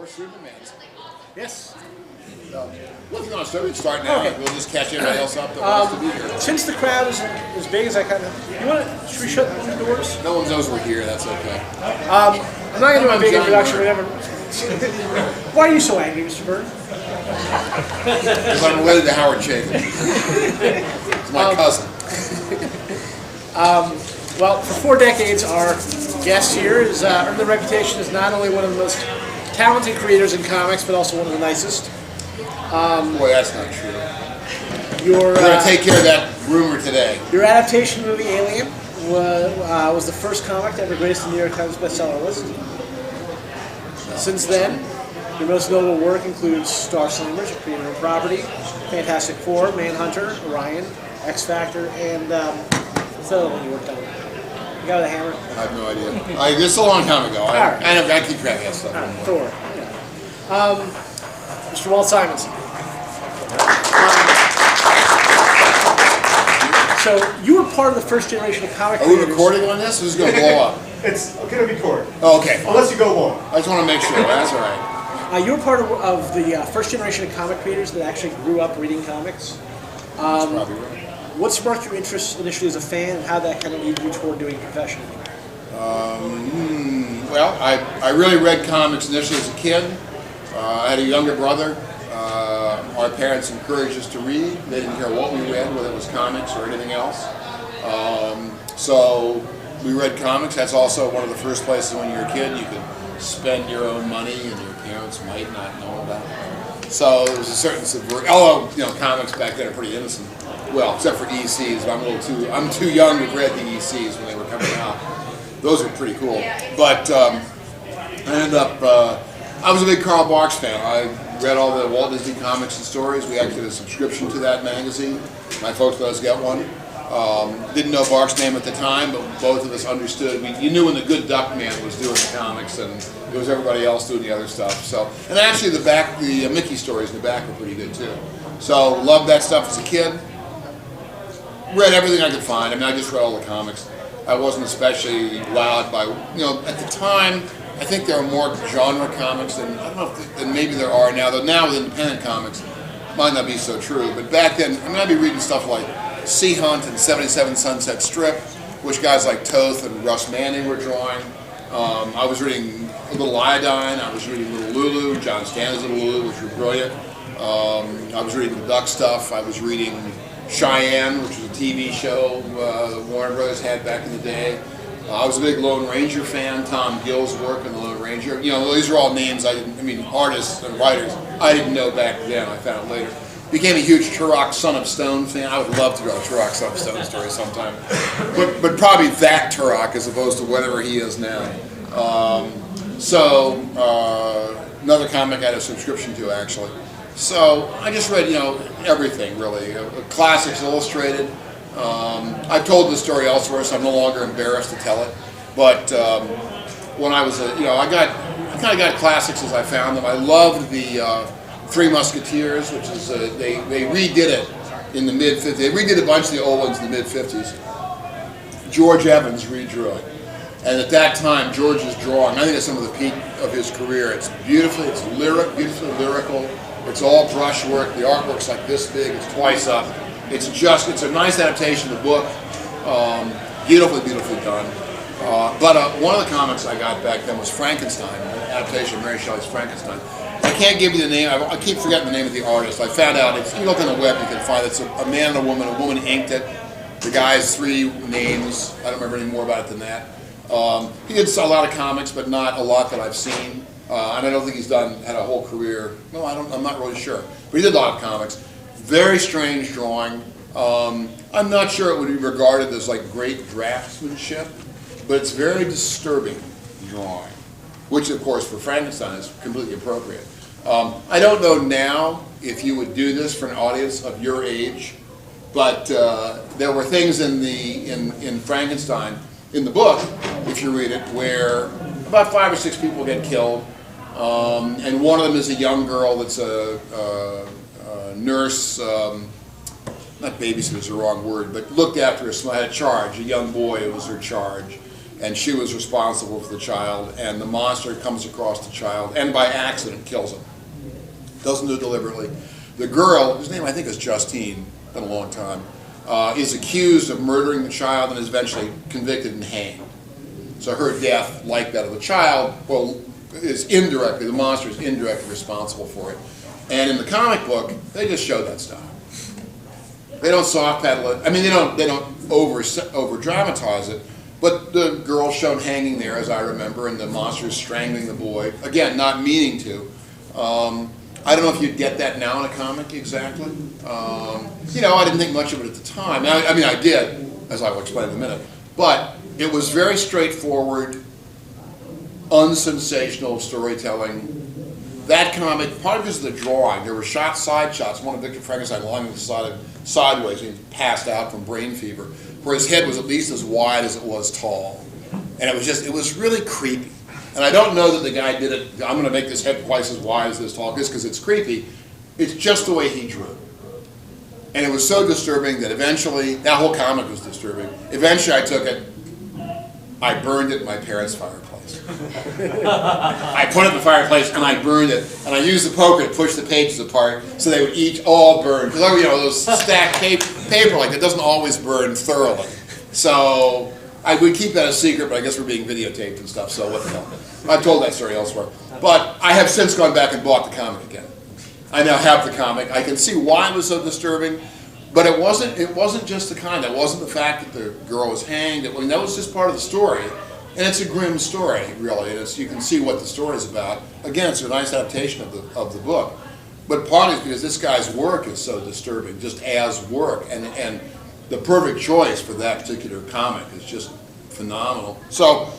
Supermans. Yes. Well, if you want to start, we can start now. Okay. We'll just catch anybody else up that wants to be here. Since the crowd is as big as I kind of... Should we shut the doors? No one knows we're here, that's okay. I'm not going to do a big John introduction. Byrne. Whatever. Why are you so angry, Mr. Byrne? Because I'm related to Howard Chaykin. It's my cousin. Well, for 4 decades, our guest here has earned the reputation as not only one of the most talented creators in comics, but also one of the nicest. Boy, that's not true. We're going to take care of that rumor today. Your adaptation movie, Alien, was the first comic to ever grace the New York Times bestseller list. Since then, your most notable work includes Star Slammers, your premium property, Fantastic Four, Manhunter, Orion, X Factor, and what's the other one you worked on? You got the Hammer? I have no idea. This is a long time ago. I keep track of that stuff. Thor. Yeah. Mr. Walter Simonson. So you were part of the first generation of comic creators. Are we recording on this? Or is this going to blow up? It's going to be recorded. Oh, okay. Unless you go long. I just want to make sure. That's all right. You were part of the first generation of comic creators that actually grew up reading comics. That's probably right. What sparked your interest initially as a fan, and how that kind of lead you toward doing it professionally? Well, I really read comics initially as a kid. I had a younger brother. Our parents encouraged us to read. They didn't care what we read, whether it was comics or anything else. So we read comics. That's also one of the first places when you're a kid you could spend your own money and your parents might not know about it. So there was a certain subversion. Although comics back then are pretty innocent. Well, except for ECs, but I'm too young to have read the ECs when they were coming out. Those are pretty cool. But I ended up, I was a big Carl Barks fan. I read all the Walt Disney comics and stories. We actually had a subscription to that magazine. My folks let us get one. Didn't know Barks' name at the time, but both of us understood. You knew when the Good Duck Man was doing the comics, and it was everybody else doing the other stuff. So, and actually the Mickey stories in the back were pretty good too. So, loved that stuff as a kid. Read everything I could find. I mean, I just read all the comics. I wasn't especially wowed by, at the time, I think there were more genre comics than, I don't know than maybe there are now. Though now with independent comics, might not be so true. But back then, I'd be reading stuff like Sea Hunt and 77 Sunset Strip, which guys like Toth and Russ Manning were drawing. I was reading Little Iodine. I was reading Little Lulu, John Stanley's Little Lulu, which were brilliant. I was reading the Duck stuff. I was reading Cheyenne, which was a TV show Warner Brothers had back in the day. I was a big Lone Ranger fan. Tom Gill's work on the Lone Ranger. These are all names artists and writers I didn't know back then. I found out later. Became a huge Turok Son of Stone fan. I would love to draw a Turok Son of Stone story sometime. But probably that Turok as opposed to whatever he is now. Another comic I had a subscription to actually. So I just read, everything really. Classics Illustrated. I've told this story elsewhere, so I'm no longer embarrassed to tell it. But when I was, I kind of got classics as I found them. I loved the Three Musketeers, which is they redid it in the mid-50s. They redid a bunch of the old ones in the mid-50s. George Evans redrew it. And at that time, George's drawing, I think it's some of the peak of his career. It's beautifully lyrical. It's all brushwork. The artwork's like this big. It's twice up. It's a nice adaptation of the book. Beautifully done. But one of the comics I got back then was Frankenstein, an adaptation of Mary Shelley's Frankenstein. I can't give you the name. I keep forgetting the name of the artist. I found out, if you look on the web, you can find it's a man and a woman. A woman inked it. The guy's 3 names. I don't remember any more about it than that. He did a lot of comics, but not a lot that I've seen. And I don't think he's had a whole career. No, I'm not really sure. But he did a lot of comics. Very strange drawing. I'm not sure it would be regarded as like great draftsmanship, but it's very disturbing drawing, which of course for Frankenstein is completely appropriate. I don't know now if you would do this for an audience of your age, but there were things in Frankenstein, in the book, if you read it, where about 5 or 6 people get killed, and one of them is a young girl that's a nurse, not babysitter is the wrong word, but looked after her, had a charge, a young boy, it was her charge. and she was responsible for the child, and the monster comes across the child and by accident kills him. Doesn't do it deliberately. The girl, whose name I think is Justine, been a long time, is accused of murdering the child and is eventually convicted and hanged. So her death, like that of the child, well, is indirectly, the monster is indirectly responsible for it. And in the comic book, they just show that stuff. They don't soft pedal it. I mean, they don't over dramatize it. But the girl's shown hanging there, as I remember, and the monster's strangling the boy. Again, not meaning to. I don't know if you'd get that now in a comic exactly. I didn't think much of it at the time. I mean, I did, as I will explain in a minute. But it was very straightforward, unsensational storytelling. That comic, part of it is the drawing. There were side shots. One of Victor Frankenstein lying sideways, and he passed out from brain fever, where his head was at least as wide as it was tall. And it was really creepy. And I don't know that the guy did it, I'm going to make this head twice as wide as this tall, just because it's creepy. It's just the way he drew. And it was so disturbing that eventually, that whole comic was disturbing. Eventually I took it, I burned it in my parents' fireplace. I put it in the fireplace and I burned it, and I used the poker to push the pages apart so they would each all burn. Because those stacked paper like that doesn't always burn thoroughly. So I would keep that a secret, but I guess we're being videotaped and stuff, so what the hell. I've told that story elsewhere. But I have since gone back and bought the comic again. I now have the comic. I can see why it was so disturbing, but it wasn't just the kind. That wasn't the fact that the girl was hanged. I mean, that was just part of the story. And it's a grim story, really. And you can see what the story is about. Again, it's a nice adaptation of the book. But partly it's because this guy's work is so disturbing, just as work. And the perfect choice for that particular comic is just phenomenal. So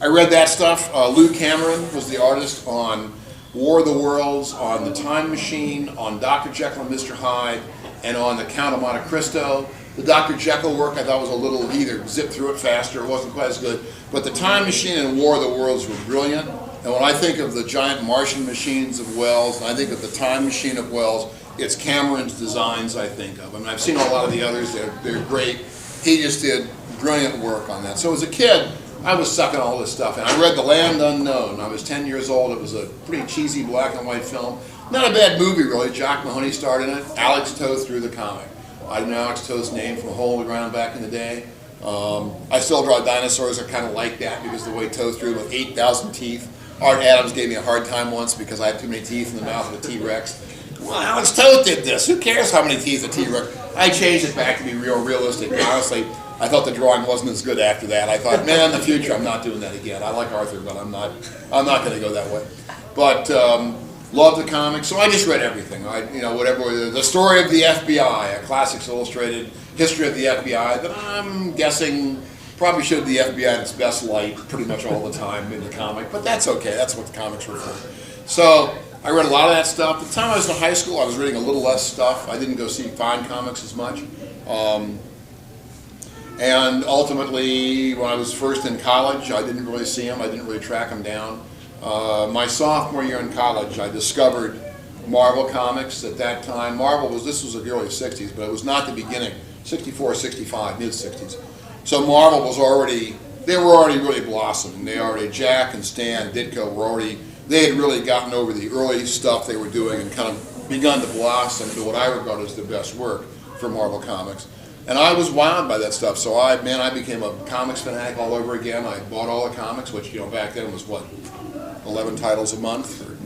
I read that stuff. Lou Cameron was the artist on War of the Worlds, on The Time Machine, on Dr. Jekyll and Mr. Hyde, and on The Count of Monte Cristo. The Dr. Jekyll work I thought was a little, either zipped through it faster, it wasn't quite as good. But The Time Machine and War of the Worlds were brilliant. And when I think of the giant Martian machines of Wells, and I think of The Time Machine of Wells, it's Cameron's designs I think of. I mean, I've seen a lot of the others, they're great. He just did brilliant work on that. So as a kid, I was sucking all this stuff in. I read The Land Unknown. I was 10 years old. It was a pretty cheesy black and white film. Not a bad movie, really. Jock Mahoney starred in it. Alex Toth drew the comic. I know Alex Toth's name from A Hole in the Ground back in the day. I still draw dinosaurs that are kind of like that because the way Toth drew with 8,000 teeth. Art Adams gave me a hard time once because I had too many teeth in the mouth of a T-Rex. Well, Alex Toth did this. Who cares how many teeth a T-Rex? I changed it back to be realistic. Honestly, I thought the drawing wasn't as good after that. I thought, man, in the future, I'm not doing that again. I like Arthur, but I'm not going to go that way. But love the comics, so I just read everything. Whatever the story of the FBI, a Classics Illustrated history of the FBI that I'm guessing probably showed the FBI in its best light pretty much all the time in the comic, but that's okay. That's what the comics were for. So I read a lot of that stuff. At the time I was in high school, I was reading a little less stuff. I didn't go see fine comics as much. And ultimately, when I was first in college, I didn't really see them. I didn't really track them down. My sophomore year in college, I discovered Marvel Comics at that time. This was the early 60s, but it was not the beginning. 64, 65, mid-60s. So Marvel was they were already really blossoming. Jack and Stan, Ditko they had really gotten over the early stuff they were doing and kind of begun to blossom into what I regard as the best work for Marvel Comics. And I was wowed by that stuff, so I became a comics fanatic all over again. I bought all the comics, which back then was 11 titles a month, or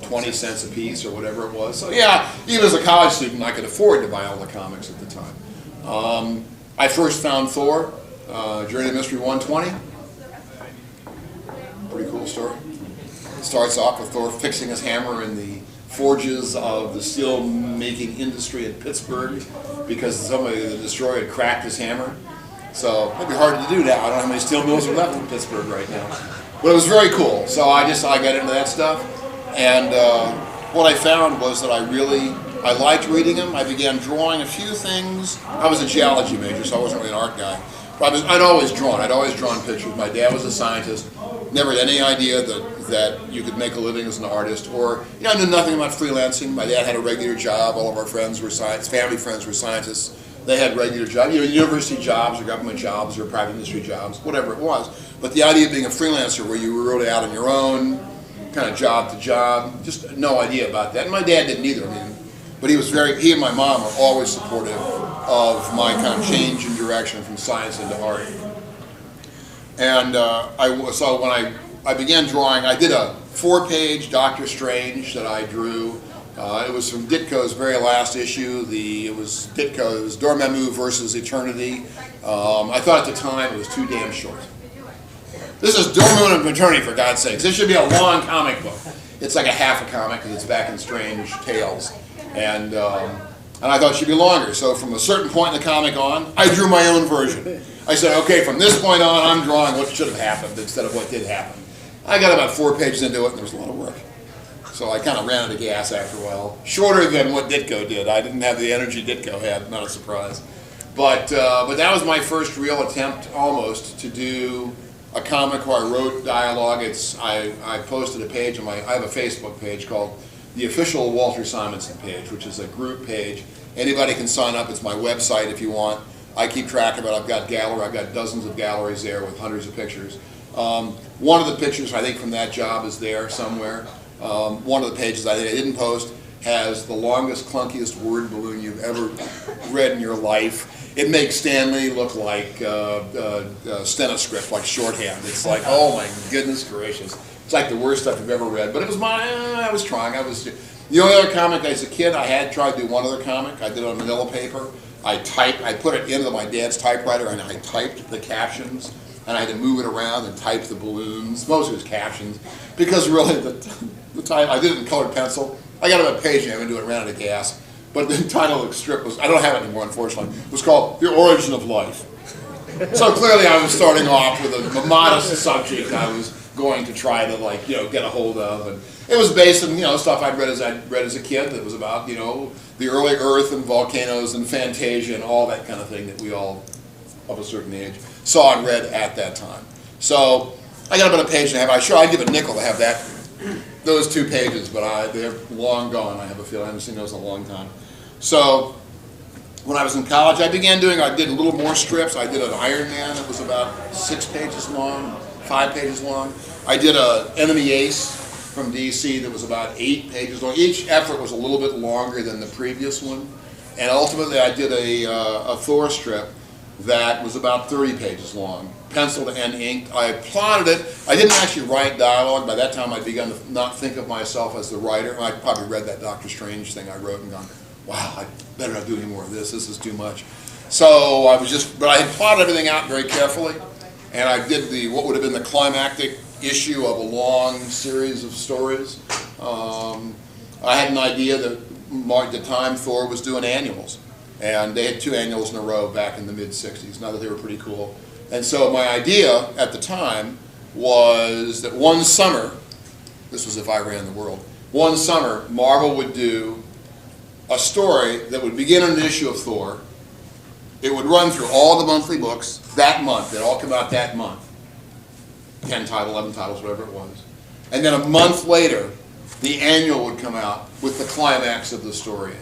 20 cents a piece, or whatever it was. So yeah, even as a college student, I could afford to buy all the comics at the time. I first found Thor, Journey to Mystery 120. Pretty cool story. It starts off with Thor fixing his hammer in the forges of the steel-making industry in Pittsburgh because somebody, the destroyer, had cracked his hammer. So it'd be hard to do now. I don't know how many steel mills are left in Pittsburgh right now. But it was very cool. So I got into that stuff. And what I found was that I liked reading them. I began drawing a few things. I was a geology major, so I wasn't really an art guy. But I'd always drawn pictures. My dad was a scientist. Never had any idea that you could make a living as an artist, or I knew nothing about freelancing. My dad had a regular job. All of our friends were family friends were scientists. They had regular jobs, university jobs or government jobs or private industry jobs, whatever it was. But the idea of being a freelancer where you were really out on your own, kind of job to job, just no idea about that. And my dad didn't either. But he and my mom were always supportive of my kind of change in direction from science into art. And so when I began drawing, I did a 4-page Doctor Strange that I drew. It was from Ditko's very last issue. It was Dormammu versus Eternity. I thought at the time it was too damn short. This is Dormammu and Eternity, for God's sakes. This should be a long comic book. It's like a half a comic because it's back in Strange Tales. And I thought it should be longer. So from a certain point in the comic on, I drew my own version. I said, okay, from this point on, I'm drawing what should have happened instead of what did happen. I got about 4 pages into it, and there was a lot of work. So I kind of ran out of gas after a while. Shorter than what Ditko did. I didn't have the energy Ditko had, not a surprise. But that was my first real attempt, almost, to do a comic where I wrote dialogue. I posted a page on I have a Facebook page called the official Walter Simonson page, which is a group page. Anybody can sign up. It's my website if you want. I keep track of it. I've got dozens of galleries there with hundreds of pictures. One of the pictures I think from that job is there somewhere. One of the pages I think I didn't post has the longest, clunkiest word balloon you've ever read in your life. It makes Stanley look like stenotype, like shorthand. It's like, oh my goodness gracious. It's like the worst stuff you've ever read. But it was I was trying. The only other comic as a kid, I had tried to do one other comic. I did it on manila paper. I put it into my dad's typewriter and I typed the captions. And I had to move it around and type the balloons. Mostly it was captions. Because really the title, I did it in colored pencil. I got about a page and I do it, ran out of gas. But the title of the strip was, I don't have it anymore unfortunately, it was called The Origin of Life. So clearly I was starting off with a modest subject I was going to try to get a hold of. And it was based on stuff I'd read as a kid that was about the early Earth and volcanoes and Fantasia and all that kind of thing that we all of a certain age saw and read at that time. So I got about a page and a half. I'd give a nickel to have those 2 pages, but they're long gone. I have a feeling I haven't seen those in a long time. So when I was in college, I did a little more strips. I did an Iron Man that was about 6 pages long, 5 pages long. I did a Enemy Ace from DC that was about 8 pages long. Each effort was a little bit longer than the previous one. And ultimately I did a Thor strip that was about 30 pages long, penciled and inked. I plotted it. I didn't actually write dialogue. By that time I'd begun to not think of myself as the writer. I'd probably read that Doctor Strange thing I wrote and gone, wow, I better not do any more of this. This is too much. So but I had plotted everything out very carefully, and I did what would have been the climactic issue of a long series of stories. I had an idea that at the time Thor was doing annuals, and they had 2 annuals in a row back in the mid-'60s. Now that they were pretty cool. And so my idea at the time was that one summer, this was if I ran the world, one summer Marvel would do a story that would begin in an issue of Thor. It would run through all the monthly books that month. They'd all come out that month. 10 titles, 11 titles, whatever it was. And then a month later, the annual would come out with the climax of the story.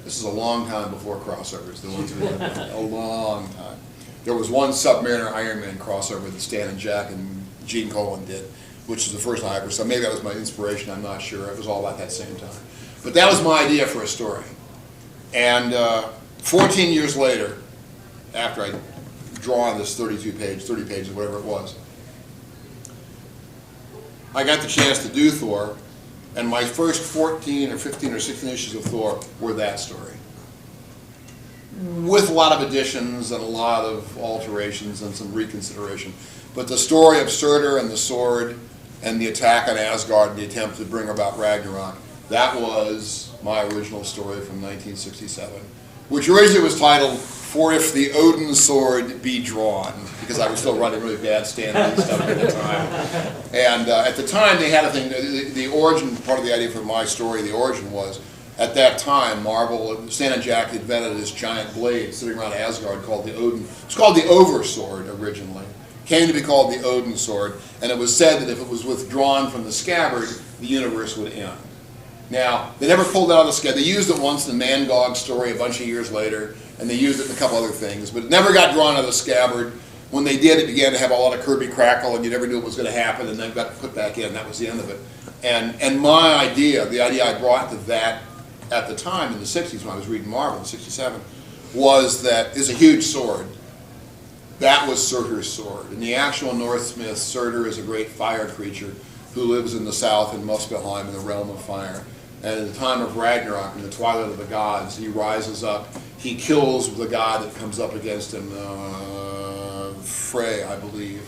This is a long time before crossovers. A long time. There was one Submariner Iron Man crossover that Stan and Jack and Gene Colan did, which is the first I ever saw. Maybe that was my inspiration, I'm not sure. It was all at that same time. But that was my idea for a story. And 14 years later, after I'd drawn this 30 pages, whatever it was, I got the chance to do Thor, and my first 14 or 15 or 16 issues of Thor were that story. With a lot of additions and a lot of alterations and some reconsideration. But the story of Surtur and the sword and the attack on Asgard and the attempt to bring about Ragnarok, that was my original story from 1967, which originally was titled For If the Odin Sword Be Drawn, because I was still writing really bad stand-up stuff at the time. And at the time they had a thing, the origin, part of the idea for my story, the origin was, at that time Marvel, Stan and Jack invented this giant blade sitting around Asgard called the Odin. It's called the Oversword originally. Came to be called the Odin Sword, and it was said that if it was withdrawn from the scabbard, the universe would end. Now, they never pulled it out of the scabbard. They used it once in the Mangog story a bunch of years later, and they used it in a couple other things, but it never got drawn out of the scabbard. When they did, it began to have a lot of Kirby crackle, and you never knew what was going to happen, and then got put back in. That was the end of it. And my idea, the idea I brought to that at the time in the 60s when I was reading Marvel in 67, was that it's a huge sword. That was Surtur's sword. In the actual Norse myth, Surtur is a great fire creature who lives in the south in Muspelheim in the realm of fire. And at the time of Ragnarok, in the twilight of the gods, he rises up. He kills the god that comes up against him, Frey, I believe.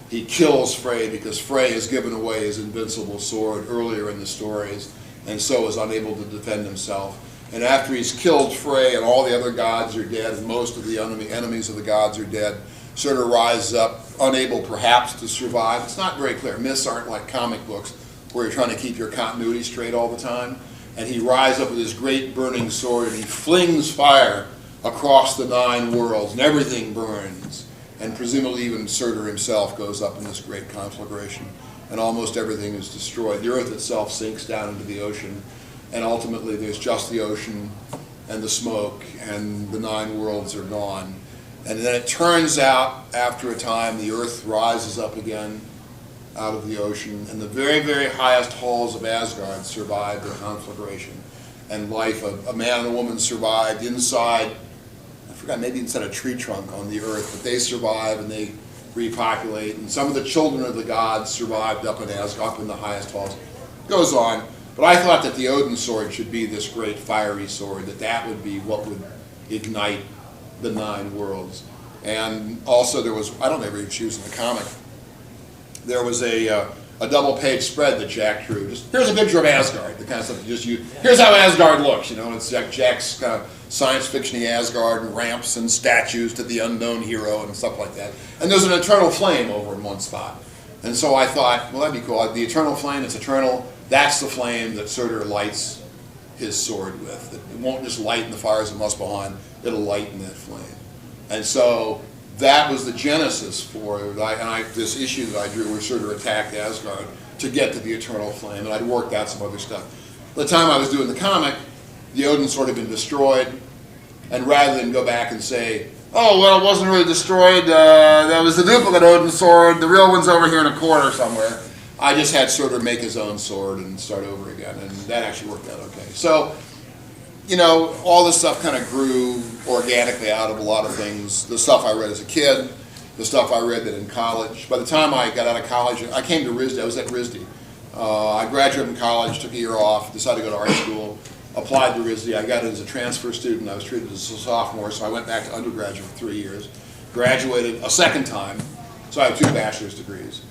He kills Frey because Frey has given away his invincible sword earlier in the stories, and so is unable to defend himself. And after he's killed Frey and all the other gods are dead, and most of the enemies of the gods are dead, Surtur rises up, unable perhaps to survive. It's not very clear. Myths aren't like comic books where you're trying to keep your continuity straight all the time. And he rises up with his great burning sword and he flings fire across the 9 worlds, and everything burns. And presumably even Surtur himself goes up in this great conflagration, and almost everything is destroyed. The earth itself sinks down into the ocean, and ultimately there's just the ocean and the smoke, and the 9 worlds are gone. And then it turns out, after a time, the earth rises up again out of the ocean, and the very, very highest halls of Asgard survived the conflagration. And life, a man and a woman survived inside, I forgot, maybe inside a tree trunk on the earth, but they survive and they repopulate. And some of the children of the gods survived up in Asgard, up in the highest halls. It goes on. But I thought that the Odin sword should be this great fiery sword, that would be what would ignite the 9 worlds. And also there was, I don't ever choose in the comic, there was a double-page spread that Jack drew. Just here's a picture of Asgard, the kind of stuff you just use. Here's how Asgard looks, you know. And it's Jack's kind of science fiction-y Asgard, and ramps and statues to the unknown hero and stuff like that. And there's an eternal flame over in one spot. And so I thought, well, that'd be cool. The eternal flame, it's eternal. That's the flame that Surtur lights his sword with. It won't just light in the fires of Muspelheim. It'll light in that flame. And so that was the genesis for this issue that I drew where Surtur attacked Asgard to get to the eternal flame, and I'd worked out some other stuff. By the time I was doing the comic, the Odin sword had been destroyed, and rather than go back and say, oh, well, it wasn't really destroyed, that was the duplicate Odin sword, the real one's over here in a corner somewhere, I just had Surtur make his own sword and start over again, and that actually worked out okay. So, you know, all this stuff kind of grew organically out of a lot of things. The stuff I read as a kid, the stuff I read then in college. By the time I got out of college, I came to RISD. I was at RISD. I graduated from college, took a year off, decided to go to art school, applied to RISD. I got in as a transfer student. I was treated as a sophomore, so I went back to undergraduate for 3 years. Graduated a second time, so I have 2 bachelor's degrees.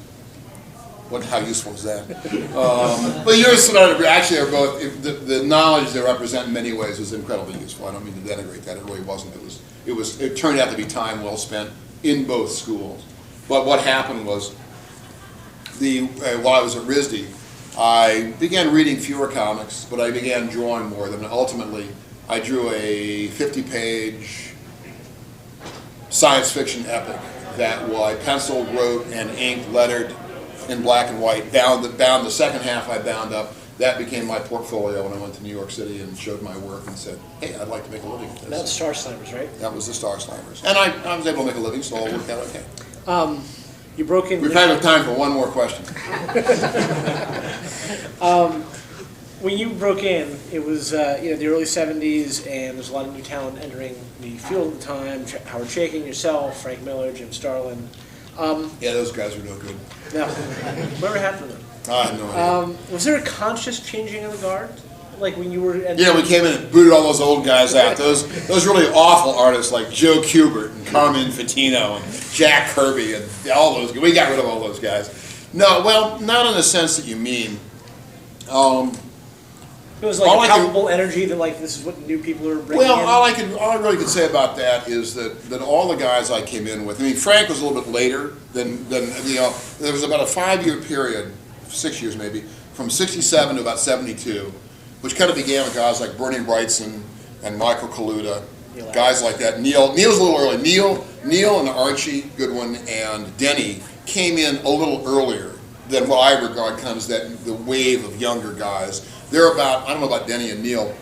How useful is that? But yours actually are both, the knowledge they represent in many ways was incredibly useful. I don't mean to denigrate that, it really wasn't. It turned out to be time well spent in both schools. But what happened was, while I was at RISD, I began reading fewer comics, but I began drawing more of them. And ultimately, I drew a 50-page science fiction epic that I penciled, wrote, and inked, lettered, in black and white, bound the second half I bound up. That became my portfolio when I went to New York City and showed my work and said, hey, I'd like to make a living with this. That's Star Slammers, right? That was the Star Slammers. And I was able to make a living, so all worked out okay. You broke in... We've had time for one more question. When you broke in, it was the early 70s, and there's a lot of new talent entering the field at the time. Howard Chaykin, yourself, Frank Miller, Jim Starlin. Yeah, those guys are no good. No. Whatever happened to them? I have no idea. Was there a conscious changing of the guard? Like when you were... Yeah, we came in and booted all those old guys out. Those really awful artists like Joe Kubert and Carmine Fatino and Jack Kirby and all those guys. We got rid of all those guys. No, well, not in the sense that you mean. It was like a palpable energy that like this is what new people are bringing in. All I really could say about that is that all the guys I came in with, I mean, Frank was a little bit later than there was about a 5-year period, 6 years maybe, from 67 to about 72, which kind of began with guys like Bernie Wrightson and Michael Kaluta, guys like that. Neil's a little early. Neil and Archie Goodwin and Denny came in a little earlier then what I regard comes that the wave of younger guys. They're about, I don't know about Denny and Neil.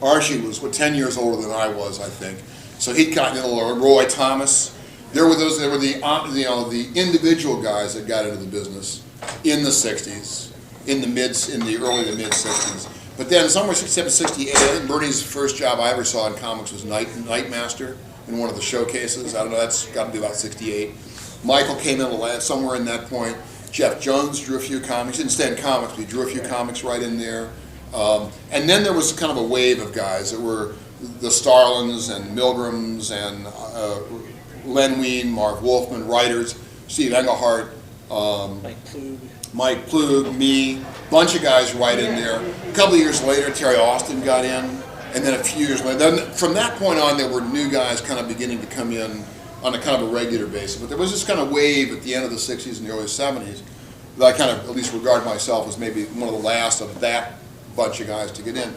Archie was 10 years older than I was, I think. So he'd gotten in a little. Roy Thomas. There were the individual guys that got into the business in the 60s, in the early to mid 60s. But then somewhere 67, 68, I think Bernie's first job I ever saw in comics was Nightmaster in one of the showcases. I don't know, that's got to be about 68. Michael came in somewhere in that point. Jeff Jones drew a few comics, didn't stand comics, but he drew a few comics right in there. And then there was kind of a wave of guys that were the Starlins and Milgrams and Len Wein, Mark Wolfman, writers, Steve Englehart, Mike Plug, me, bunch of guys right in there. A couple of years later, Terry Austin got in, and then a few years later. Then from that point on, there were new guys kind of beginning to come in on a kind of a regular basis. But there was this kind of wave at the end of the 60s and the early 70s that I kind of at least regard myself as maybe one of the last of that bunch of guys to get in.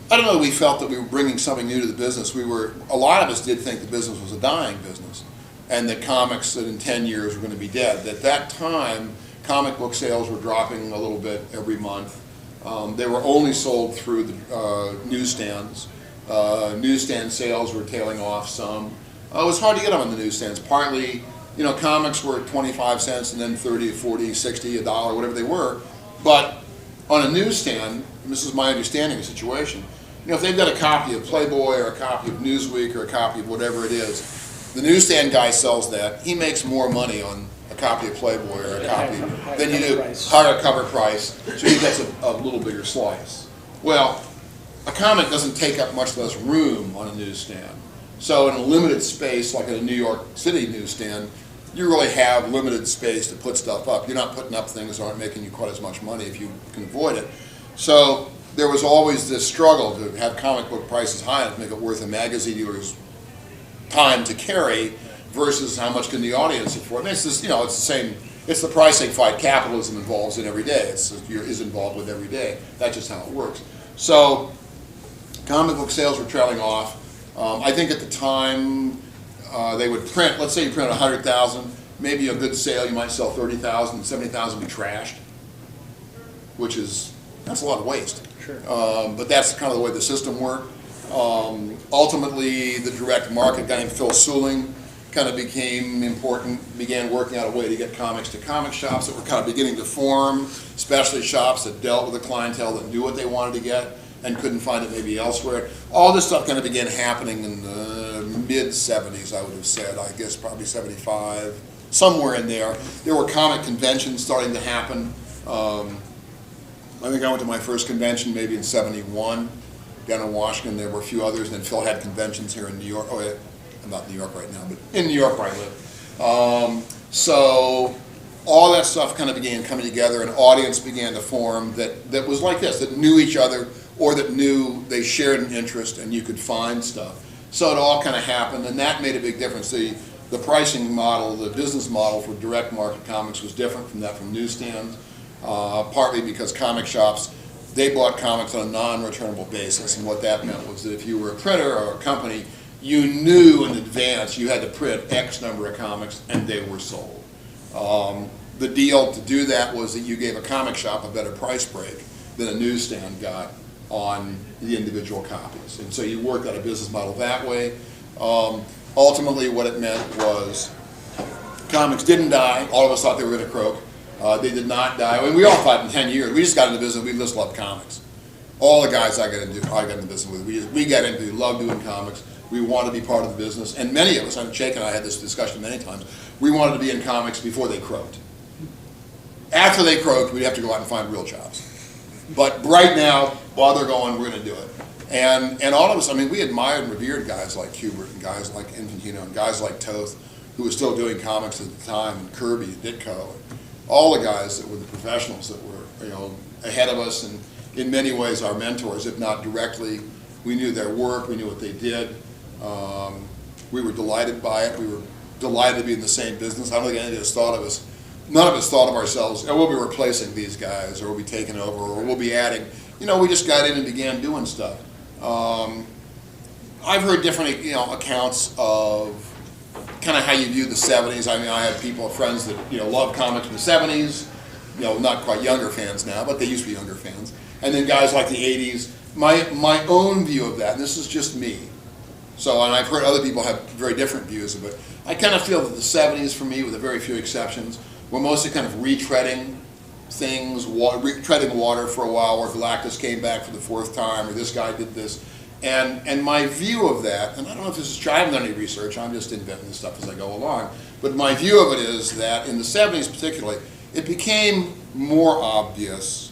I don't know, we felt that we were bringing something new to the business. A lot of us did think the business was a dying business, and that comics that in 10 years were going to be dead. At that time, comic book sales were dropping a little bit every month. They were only sold through the newsstands. Newsstand sales were tailing off some. It was hard to get them on the newsstands. Partly, comics were 25 cents and then 30, 40, 60, a dollar, whatever they were. But on a newsstand, and this is my understanding of the situation, if they've got a copy of Playboy or a copy of Newsweek or a copy of whatever it is, the newsstand guy sells that. He makes more money on a copy of Playboy or a copy than you do, higher cover price, so he gets a little bigger slice. Well, a comic doesn't take up much less room on a newsstand. So in a limited space, like in a New York City newsstand, you really have limited space to put stuff up. You're not putting up things that aren't making you quite as much money if you can avoid it. So there was always this struggle to have comic book prices high enough to make it worth a magazine dealer's time to carry versus how much can the audience afford. It's just, it's the same. It's the pricing fight capitalism involves in every day. Is involved with every day. That's just how it works. So comic book sales were trailing off. I think at the time they would print. Let's say you print 100,000. Maybe a good sale you might sell 30,000, 70,000 be trashed, that's a lot of waste. Sure. But that's kind of the way the system worked. Ultimately, the direct market guy named Phil Suling kind of became important, began working out a way to get comics to comic shops that were kind of beginning to form, especially shops that dealt with a clientele that knew what they wanted to get and couldn't find it maybe elsewhere. All this stuff kind of began happening in the mid-70s, I would have said, I guess probably 75, somewhere in there. There were comic conventions starting to happen. I think I went to my first convention maybe in 71 down in Washington. There were a few others, and then Phil had conventions here in New York. Oh, yeah, I'm not in New York right now, but in New York where I live. So all that stuff kind of began coming together. An audience began to form that was like this, that knew each other or that knew they shared an interest and you could find stuff. So it all kind of happened, and that made a big difference. The pricing model, the business model for direct market comics was different from that from newsstands. Partly because comic shops, they bought comics on a non-returnable basis, and what that meant was that if you were a printer or a company, you knew in advance you had to print X number of comics and they were sold. The deal to do that was that you gave a comic shop a better price break than a newsstand got on the individual copies, and so you worked out a business model that way. Ultimately what it meant was comics didn't die. All of us thought they were going to croak. They did not die. I mean, we all thought in 10 years, we just got into business, we just loved comics. All the guys I got into business with, we got into, we loved doing comics. We wanted to be part of the business. And many of us, Jake and I had this discussion many times, we wanted to be in comics before they croaked. After they croaked, we'd have to go out and find real jobs. But right now, while they're going, we're going to do it. And all of us, I mean, we admired and revered guys like Kubert and guys like Infantino and guys like Toth, who were still doing comics at the time, and Kirby, Ditko, all the guys that were the professionals that were, ahead of us and in many ways our mentors, if not directly. We knew their work, we knew what they did. We were delighted by it. We were delighted to be in the same business. I don't think any of us thought of us, none of us thought of ourselves, we'll be replacing these guys, or we'll be taking over, or we'll be adding. We just got in and began doing stuff. I've heard different, accounts of kind of how you view the 70s. I mean, I have friends that, love comics in the 70s, not quite younger fans now, but they used to be younger fans. And then guys like the 80s. My own view of that, and this is just me, so, and I've heard other people have very different views of it. I kind of feel that the 70s, for me, with a very few exceptions, were mostly kind of retreading things, treading water for a while, where Galactus came back for the 4th time, or this guy did this. And my view of that, and I don't know if this is true, I haven't done any research, I'm just inventing this stuff as I go along, but my view of it is that in the 70s particularly, it became more obvious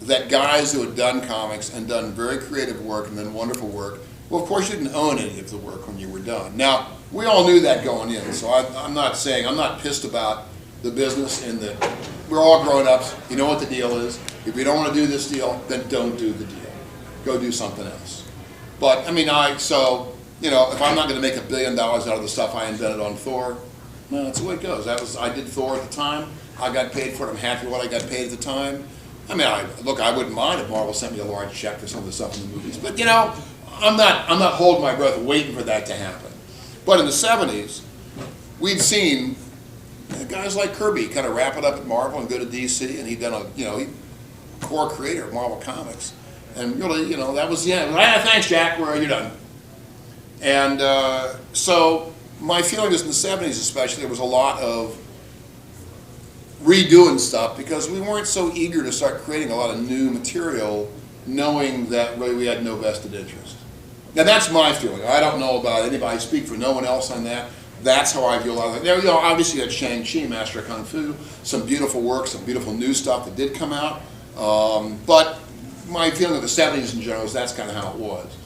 that guys who had done comics and done very creative work and done wonderful work, well, of course you didn't own any of the work when you were done. Now, we all knew that going in, so I'm not pissed about the business in that we're all grown-ups, you know what the deal is. If you don't want to do this deal, then don't do the deal. Go do something else. But, I mean, if I'm not going to make $1 billion out of the stuff I invented on Thor, no, that's the way it goes. I did Thor at the time. I got paid for it. I'm happy with what I got paid at the time. I mean, I wouldn't mind if Marvel sent me a large check for some of the stuff in the movies. But, I'm not holding my breath waiting for that to happen. But in the 70s, we'd seen guys like Kirby kind of wrap it up at Marvel and go to DC, and he'd done he core creator of Marvel Comics. And really, that was the end. Thanks, Jack, you're done. And so my feeling is in the 70s especially, there was a lot of redoing stuff because we weren't so eager to start creating a lot of new material knowing that really we had no vested interest. Now that's my feeling. I don't know about anybody, speak for no one else on that. That's how I view a lot of it. Obviously you had Shang-Chi, Master of Kung Fu, some beautiful work, some beautiful new stuff that did come out. But my feeling of the 70s in general is that's kind of how it was.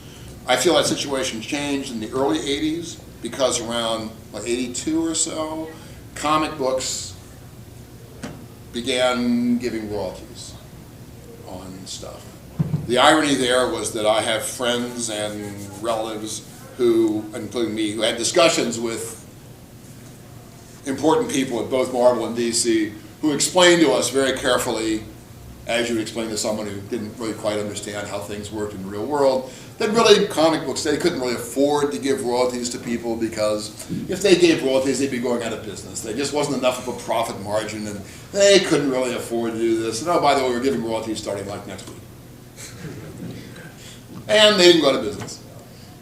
I feel that situation changed in the early 80s because around 82 or so, comic books began giving royalties on stuff. The irony there was that I have friends and relatives who, including me, who had discussions with important people at both Marvel and DC who explained to us very carefully, as you would explain to someone who didn't really quite understand how things worked in the real world, that really comic books, they couldn't really afford to give royalties to people because if they gave royalties, they'd be going out of business. There just wasn't enough of a profit margin, and they couldn't really afford to do this. And oh, by the way, we're giving royalties starting like next week. And they didn't go out of business.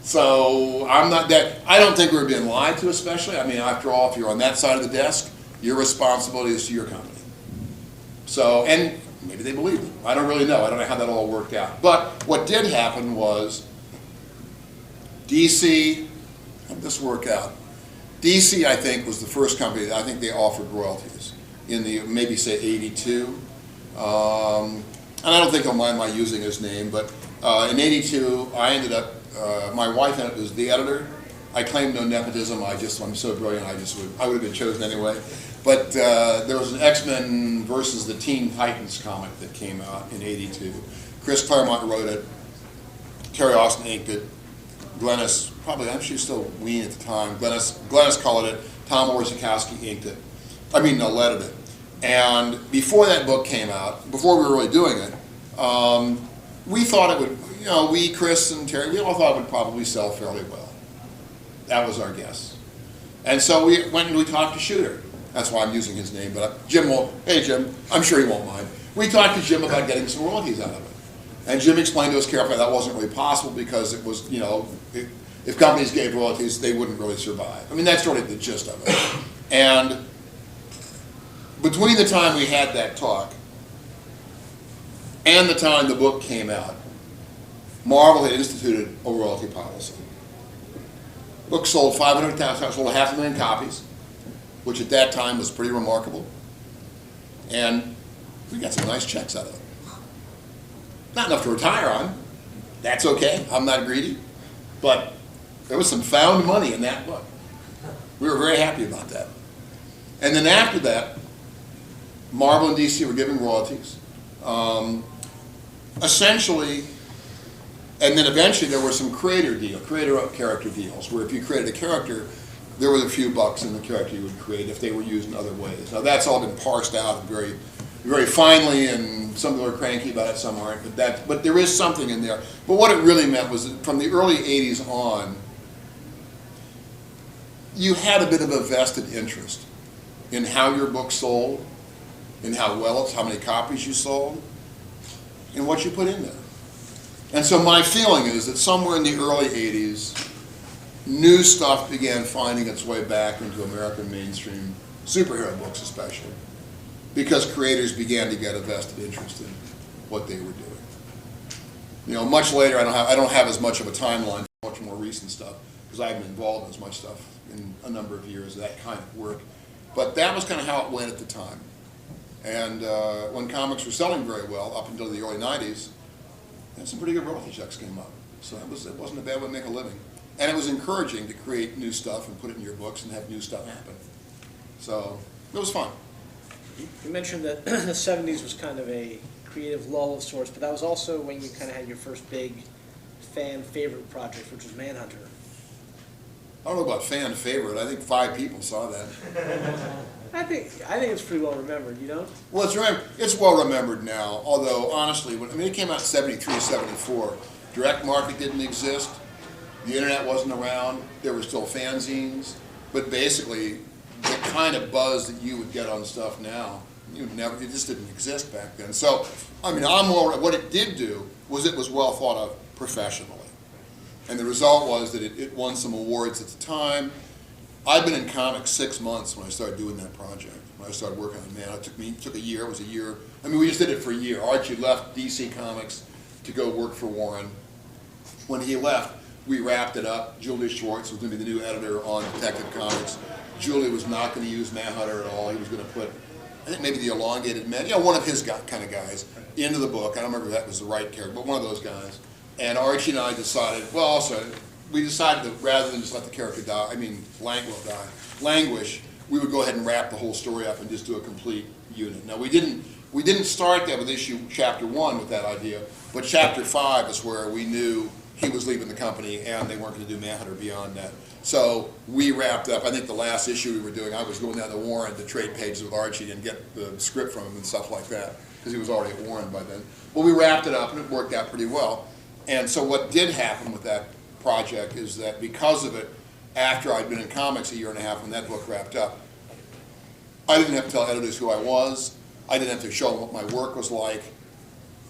So I don't think we're being lied to especially. I mean, after all, if you're on that side of the desk, your responsibility is to your company. So, and maybe they believed it. I don't really know. I don't know how that all worked out. But what did happen was DC, how did this work out? DC, I think, was the first company that I think they offered royalties in the, maybe say 82. And I don't think I'll mind my using his name, but in 82, I ended up, my wife ended up as the editor. I claimed no nepotism. I'm so brilliant, I would have been chosen anyway. But there was an X-Men versus the Teen Titans comic that came out in 82. Chris Claremont wrote it. Terry Austin inked it. Glennis, probably, I'm sure still Ween at the time. Glennis colored it. Tom Orzechowski inked it. Lettered it. And before that book came out, before we were really doing it, we thought it would, we, Chris and Terry, we all thought it would probably sell fairly well. That was our guess. And so we went and we talked to Shooter. That's why I'm using his name, but Jim won't, hey Jim, I'm sure he won't mind. We talked to Jim about getting some royalties out of it. And Jim explained to us carefully that wasn't really possible because it was, if companies gave royalties, they wouldn't really survive. That's really the gist of it. And between the time we had that talk and the time the book came out, Marvel had instituted a royalty policy. Book sold 500,000, sold 500,000 copies, which at that time was pretty remarkable. And we got some nice checks out of it. Not enough to retire on. That's okay. I'm not greedy. But there was some found money in that book. We were very happy about that. And then after that, Marvel and DC were giving royalties. Essentially, and then eventually there were some creator character deals, where if you created a character, there was a few bucks in the character you would create if they were used in other ways. Now that's all been parsed out very, very finely, and some people are cranky about it, some aren't, but there is something in there. But what it really meant was that from the early 80s on, you had a bit of a vested interest in how your book sold, in how well it's, how many copies you sold, and what you put in there. And so my feeling is that somewhere in the early 80s, new stuff began finding its way back into American mainstream superhero books especially, because creators began to get a vested interest in what they were doing. You know, much later, I don't have as much of a timeline for much more recent stuff, because I haven't been involved in as much stuff in a number of years, that kind of work. But that was kind of how it went at the time. And when comics were selling very well, up until the early 90s, and some pretty good royalty checks came up. So it wasn't a bad way to make a living. And it was encouraging to create new stuff and put it in your books and have new stuff happen. So it was fun. You mentioned that the 70s was kind of a creative lull of sorts, but that was also when you kind of had your first big fan favorite project, which was Manhunter. I don't know about fan favorite. I think 5 people saw that. I think it's pretty well remembered, you know? Well, it's well remembered now, although honestly, it came out in 73, 74. Direct market didn't exist. The internet wasn't around. There were still fanzines. But basically, the kind of buzz that you would get on stuff now, it just didn't exist back then. So, what it did do was it was well thought of professionally. And the result was that it won some awards at the time. I'd been in comics 6 months when I started doing that project. When I started working on it, man, it took a year. It was a year. We just did it for a year. Archie left DC Comics to go work for Warren. When he left, we wrapped it up. Julie Schwartz was going to be the new editor on Detective Comics. Julie was not going to use Manhunter at all. He was going to put, I think maybe the elongated man, one of his kind of guys, into the book. I don't remember if that was the right character, but one of those guys. And Archie and I decided, we decided that rather than just let the character languish, we would go ahead and wrap the whole story up and just do a complete unit. Now we didn't start that with chapter 1 with that idea, but chapter 5 is where we knew he was leaving the company and they weren't going to do Manhunter beyond that. So we wrapped up, I think the last issue we were doing, I was going down to Warren to trade pages with Archie and get the script from him and stuff like that, because he was already at Warren by then. But we wrapped it up and it worked out pretty well. And so what did happen with that project is that because of it, after I'd been in comics a year and a half when that book wrapped up, I didn't have to tell editors who I was. I didn't have to show them what my work was like.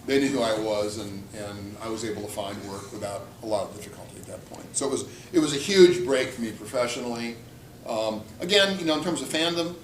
They knew who I was, and I was able to find work without a lot of difficulty at that point. So it was a huge break for me professionally. Again, in terms of fandom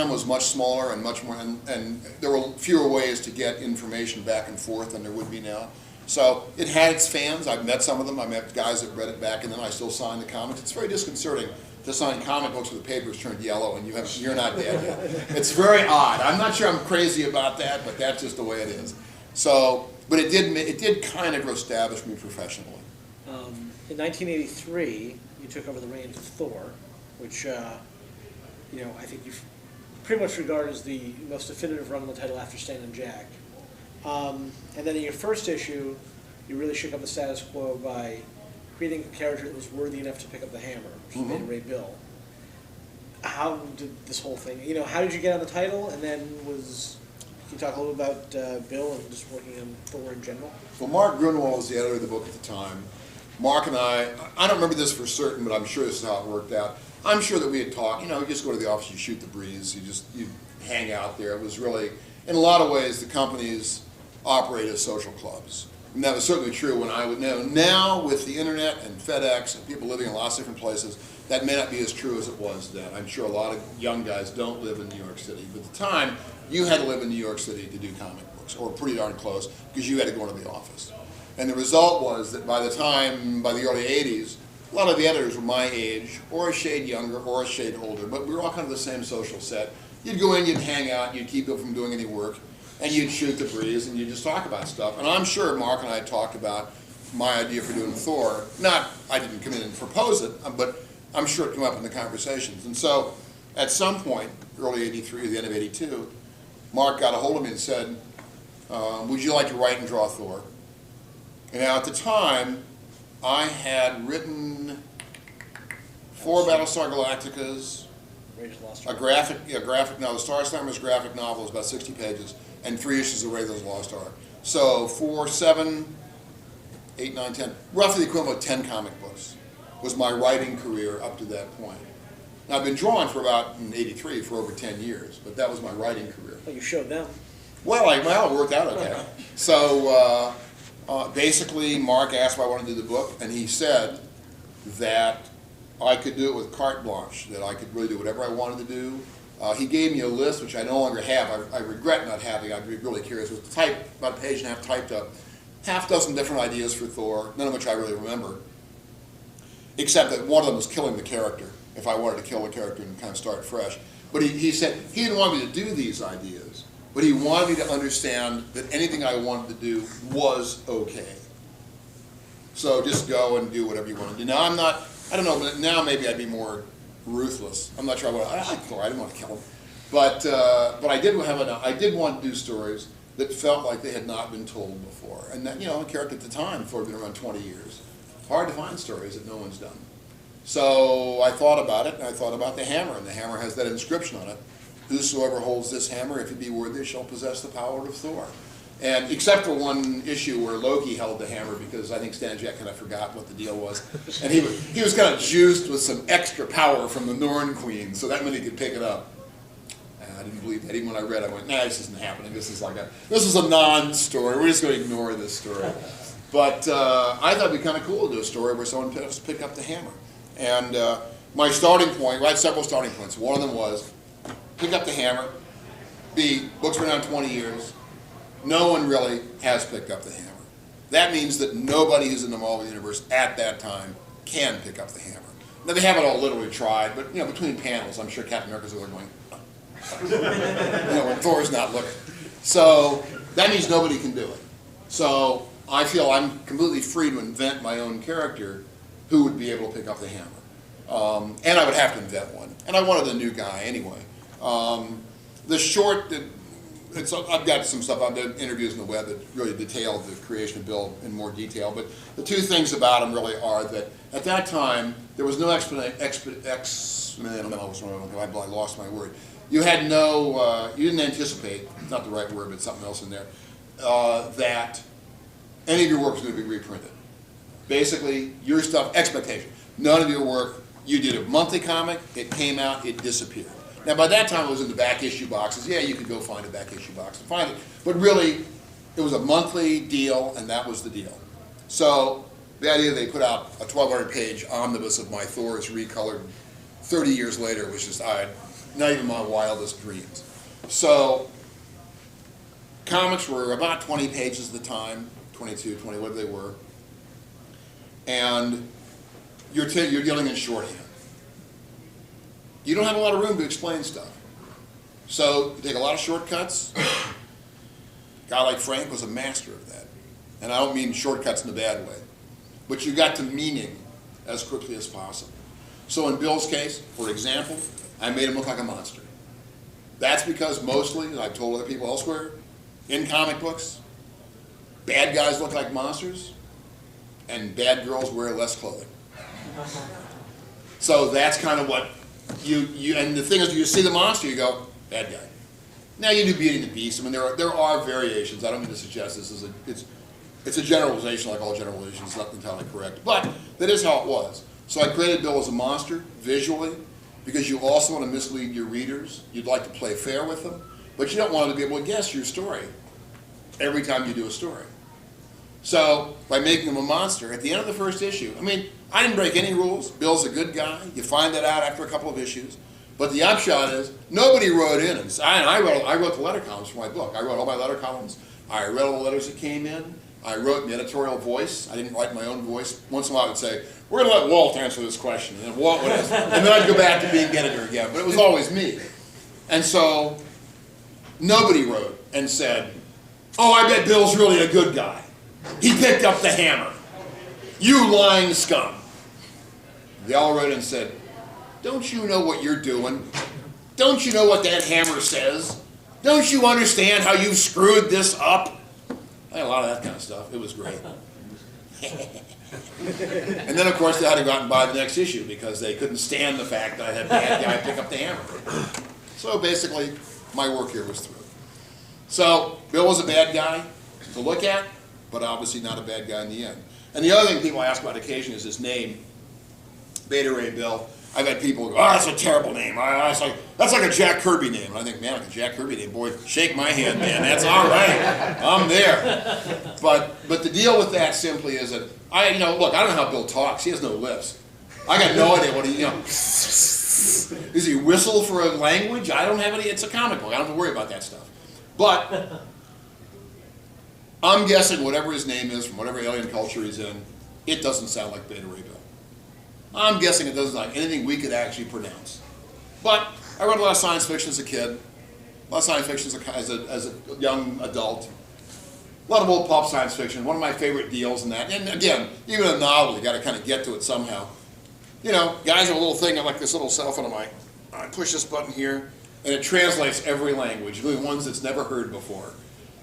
was much smaller and much more, and there were fewer ways to get information back and forth than there would be now. So it had its fans. I've met some of them. I met guys that read it back, and then I still signed the comics. It's very disconcerting to sign comic books where the paper's turned yellow and you're not dead yet. It's very odd. I'm not sure I'm crazy about that, but that's just the way it is. So, but it did kind of establish me professionally. In 1983, you took over the reins of Thor, which I think you pretty much regard as the most definitive run on the title after Stan and Jack. And then in your first issue, you really shook up the status quo by creating a character that was worthy enough to pick up the hammer, which is Ray Bill. How did this whole thing, how did you get on the title? And then can you talk a little about Bill and just working on Thor in general? Well, Mark Grunwald was the editor of the book at the time. Mark and I don't remember this for certain, but I'm sure this is how it worked out. I'm sure that we had talked, you just go to the office, you shoot the breeze, you hang out there. It was really, in a lot of ways, the companies operate as social clubs. And that was certainly true when I would know. Now, with the internet and FedEx and people living in lots of different places, that may not be as true as it was then. I'm sure a lot of young guys don't live in New York City. But at the time, you had to live in New York City to do comic books, or pretty darn close, because you had to go into the office. And the result was that by the early 80s, a lot of the editors were my age, or a shade younger, or a shade older, but we were all kind of the same social set. You'd go in, you'd hang out, you'd keep people from doing any work, and you'd shoot the breeze, and you'd just talk about stuff. And I'm sure Mark and I talked about my idea for doing Thor. I didn't come in and propose it, but I'm sure it came up in the conversations. And so, at some point, early 83, the end of 82, Mark got a hold of me and said, would you like to write and draw Thor? And now at the time, I had written 4 Battlestar Galacticas, a graphic novel, the Star Slammers graphic novel is about 60 pages, and 3 issues of Raiders of the Lost Ark. So 4, 7, 8, 9, 10, roughly the equivalent of 10 comic books was my writing career up to that point. Now, I've been drawing for about, in '83, for over 10 years, but that was my writing career. Well, you showed them. Well, it worked out okay. So basically, Mark asked if I wanted to do the book, and he said that I could do it with carte blanche, that I could really do whatever I wanted to do. He gave me a list, which I no longer have. I regret not having. I'd be really curious. It was about a page and a half typed up. Half dozen different ideas for Thor, none of which I really remember, except that one of them was killing the character, if I wanted to kill the character and kind of start fresh. But he said he didn't want me to do these ideas, but he wanted me to understand that anything I wanted to do was okay. So just go and do whatever you want to do. Now, I don't know, but now maybe I'd be more ruthless. I'm not sure I like Thor, I didn't want to kill him. But I did want to do stories that felt like they had not been told before. And that, a character at the time, Thor had been around 20 years. Hard to find stories that no one's done. So I thought about it, and I thought about the hammer, and the hammer has that inscription on it. Whosoever holds this hammer, if he be worthy, shall possess the power of Thor. And except for one issue where Loki held the hammer, because I think Stan Jack kind of forgot what the deal was. And he was kind of juiced with some extra power from the Norn Queen, so that meant he could pick it up. And I didn't believe that. Even when I read it, I went, nah, this isn't happening. This is a non-story. We're just going to ignore this story. But I thought it'd be kind of cool to do a story where someone pick up the hammer. And my starting point, I had several starting points. One of them was, pick up the hammer. B, book's been around 20 years. No one really has picked up the hammer. That means that nobody who's in the Marvel Universe at that time can pick up the hammer. Now, they haven't all literally tried, but between panels, I'm sure Captain America's over there going, when Thor's not looking. So that means nobody can do it. So I feel I'm completely free to invent my own character who would be able to pick up the hammer. And I would have to invent one. And I wanted a new guy anyway. I've got some stuff, I've done interviews on the web that really detail the creation of Bill in more detail, but the two things about him really are that at that time, there was no I lost my word. You had you didn't anticipate, not the right word, but something else in there, that any of your work was going to be reprinted. Basically, your stuff, expectation. None of your work, you did a monthly comic, it came out, it disappeared. Now, by that time, it was in the back issue boxes. Yeah, you could go find a back issue box and find it. But really, it was a monthly deal, and that was the deal. So the idea they put out a 1,200-page omnibus of my Thors recolored 30 years later was just not even my wildest dreams. So comics were about 20 pages at the time, 22, 20, whatever they were. And you're dealing in shorthand. You don't have a lot of room to explain stuff. So you take a lot of shortcuts. A guy like Frank was a master of that. And I don't mean shortcuts in a bad way. But you got to meaning as quickly as possible. So in Bill's case, for example, I made him look like a monster. That's because mostly, and I've told other people elsewhere, in comic books, bad guys look like monsters, and bad girls wear less clothing. So that's kind of what and the thing is, you see the monster, you go, bad guy. Now you do Beauty and the Beast. I mean, there are variations. I don't mean to suggest this is it's a generalization, like all generalizations. It's not entirely correct, but that is how it was. So I created Bill as a monster visually, because you also want to mislead your readers. You'd like to play fair with them, but you don't want them to be able to guess your story every time you do a story. So by making him a monster, at the end of the first issue, I didn't break any rules. Bill's a good guy. You find that out after a couple of issues. But the upshot is, nobody wrote in. And I wrote the letter columns for my book. I wrote all my letter columns. I read all the letters that came in. I wrote the editorial voice. I didn't write my own voice. Once in a while I would say, we're going to let Walt answer this question. And Walt would answer. And then I'd go back to being editor again. But it was always me. And so nobody wrote and said, oh, I bet Bill's really a good guy. He picked up the hammer. You lying scum. They all wrote and said, don't you know what you're doing? Don't you know what that hammer says? Don't you understand how you've screwed this up? I had a lot of that kind of stuff. It was great. And then, of course, they had to go out and buy the next issue because they couldn't stand the fact that I had a bad guy pick up the hammer. So basically, my work here was through. So Bill was a bad guy to look at, but obviously not a bad guy in the end. And the other thing people ask about occasionally is his name. Beta Ray Bill. I've had people go, oh, that's a terrible name. That's like a Jack Kirby name. And I think, man, like a Jack Kirby name, boy, shake my hand, man. That's all right. I'm there. But the deal with that simply is that look, I don't know how Bill talks. He has no lips. I got no idea what he, does he whistle for a language? I don't have any. It's a comic book. I don't have to worry about that stuff. But I'm guessing whatever his name is from whatever alien culture he's in, it doesn't sound like Beta Ray Bill. I'm guessing it doesn't sound like anything we could actually pronounce. But I read a lot of science fiction as a kid, a lot of science fiction as a young adult, a lot of old pulp science fiction. One of my favorite deals in that, and again, even a novel, you got to kind of get to it somehow. Guys have a little thing, I like this little cell phone of mine. I push this button here, and it translates every language, including ones that's never heard before.